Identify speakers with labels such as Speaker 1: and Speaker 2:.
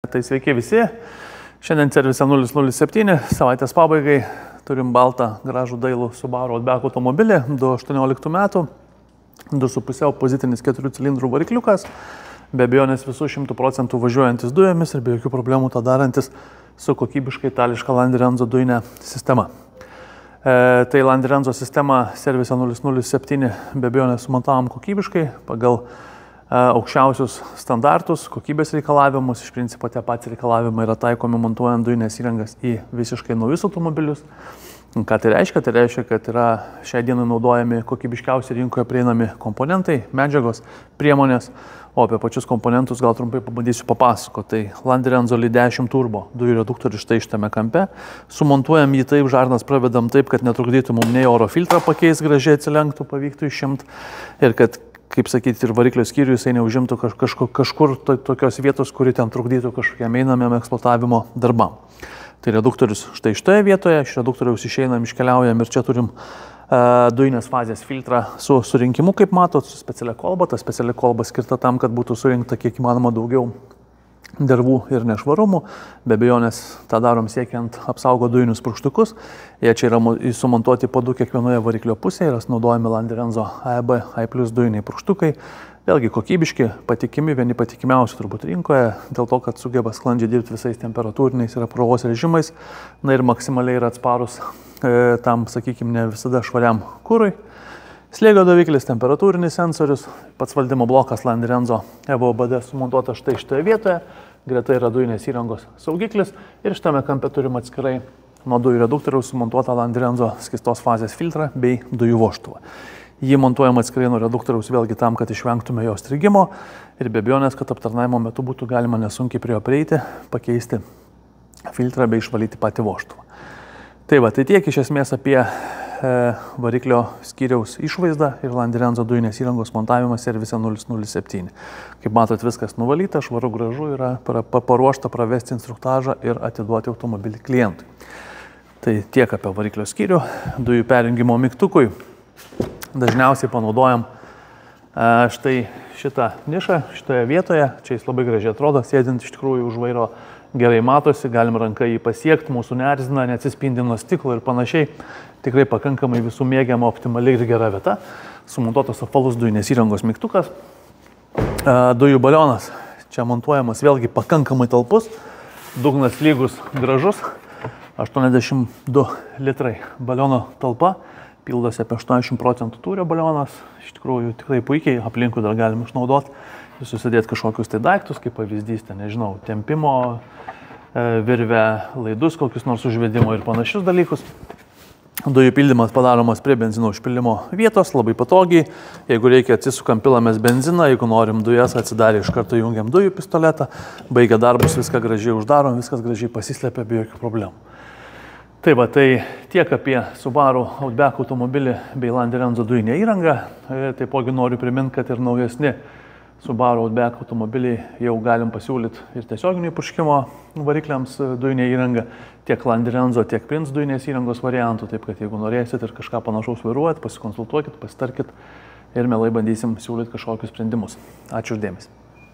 Speaker 1: Tai sveiki visi. Šiandien servise 007, savaitės pabaigai. Turim baltą, gražų dailų Subaru Outback automobilį, 2018 metų, 2,5 opozitinis 4 cilindrų varikliukas, be abejonės visų 100% važiuojantis dujomis ir be jokių problemų tą darantis su kokybiškai itališka Landi Renzo dujinė sistema. Tai Landi Renzo sistema servise 007 be abejonės sumontavom kokybiškai pagal aukščiausius standartus, kokybės reikalavimus. Iš principo tie patys reikalavimai yra taikomi montuojant dujinės įrangas į visiškai naujus automobilius. Ką tai reiškia? Tai reiškia, kad yra šiai dienai naudojami kokybiškiausi rinkoje prieinami komponentai, medžiagos, priemonės. O apie pačius komponentus gal trumpai pabandysiu papasakoti. Tai Landi Renzo Li10 Turbo dujų reduktorius štai šitame kampe. Sumontuojam jį taip, žarnas pravedam taip, kad netrukdytų mums nei oro filtrą pakeis, gražiai atsilenktų, pavyktų išimti. Ir kad, kaip sakyti, ir variklio skyrių jisai neužimtų kažkur tokios vietos, kuri ten trukdytų kažkokiam einamiam eksploatavimo darbam. Tai reduktorius štai šitoje vietoje, iš reduktoriaus išeinam, iškeliaujam ir čia turim dujinės fazės filtrą su surinkimu, kaip matot, su specialia kolba. Ta specialia kolba skirta tam, kad būtų surinkta kiek įmanoma daugiau dervų ir nešvarumų. Be abejonės tą darom siekiant apsaugo dujinius purkštukus. Jie čia yra sumontuoti po 2 kiekvienoje variklio pusėje, yra naudojami Landi Renzo AEB A+ dujiniai purkštukai. Vėlgi kokybiški, patikimi, vieni patikimiausių turbūt rinkoje, dėl to, kad sugeba sklandžiai dirbti visais temperatūriniais ir apkrovos režimais, na ir maksimaliai yra atsparus tam, sakykime, ne visada švariam kūrui. Slėgio daviklis, temperatūrinis sensorius, pats valdymo blokas Landi Renzo Evo OBD sumontuotas štai šitoje vietoje, greta yra dujinės įrangos saugiklis ir šitame kampe turim atskirai nuo dujų reduktoriaus sumontuotą Landi Renzo skystos fazės filtrą bei dujų vožtuvą. Jį montuojam atskirai nuo reduktoriaus vėlgi tam, kad išvengtume jo strigimo ir be abejonės, kad aptarnavimo metu būtų galima nesunkiai prie jo prieiti, pakeisti filtrą bei išvalyti patį vožtuvą. Tai va, tai tiek iš esmės apie variklio skyriaus išvaizdą ir Landi Renzo dujinės įrangos montavimas servise 007. Kaip matot, viskas nuvalyta, švaru, gražu, yra paruošta pravesti instruktažą ir atiduoti automobilį klientui. Tai tiek apie variklio skyrių, dujų perjungimo mygtukui. Dažniausiai panaudojam štai šitą nišą šitoje vietoje. Čia jis labai gražiai atrodo, sėdint iš tikrųjų už vairo gerai matosi, galim ranką jį pasiekti, mūsų neerzina, neatsispindi nuo stiklo ir panašiai. Tikrai pakankamai visų mėgiama, optimali ir gera vieta. Sumontuotas apvalus dujinės įrangos mygtukas. Dujų balionas čia montuojamas vėlgi pakankamai talpus, dugnas lygus, gražus, 82 litrai baliono talpa. Pildosi apie 80% tūrio balionas, iš tikrųjų tikrai puikiai, aplinkui dar galim išnaudoti ir susidėti kažkokius tai daiktus, kaip pavyzdys, nežinau, tempimo, virvę, laidus, kokius nors užvedimo ir panašius dalykus. Dujų pildymas padaromas prie benzino užpildymo vietos, labai patogiai. Jeigu reikia, atsisukam, pilamės benziną, jeigu norim dujas, atsidarę iš karto jungiam dujų pistoletą, baigę darbus, viską gražiai uždarom, viskas gražiai pasislepia be jokių problemų. Tai va, tai tiek apie Subaru Outback automobilį bei Landi Renzo dujinę įrangą. Taipogi noriu priminti, kad ir naujesni Subaru Outback automobiliai jau galim pasiūlyti ir tiesioginį purškimo varikliams dujinę įrangą, tiek Landi Renzo, tiek Prince dujinės įrangos variantų. Taip kad jeigu norėsit ir kažką panašaus vairuojat, pasikonsultuokit, pasitarkit ir mielai bandysim siūlyti kažkokius sprendimus. Ačiū už dėmesį.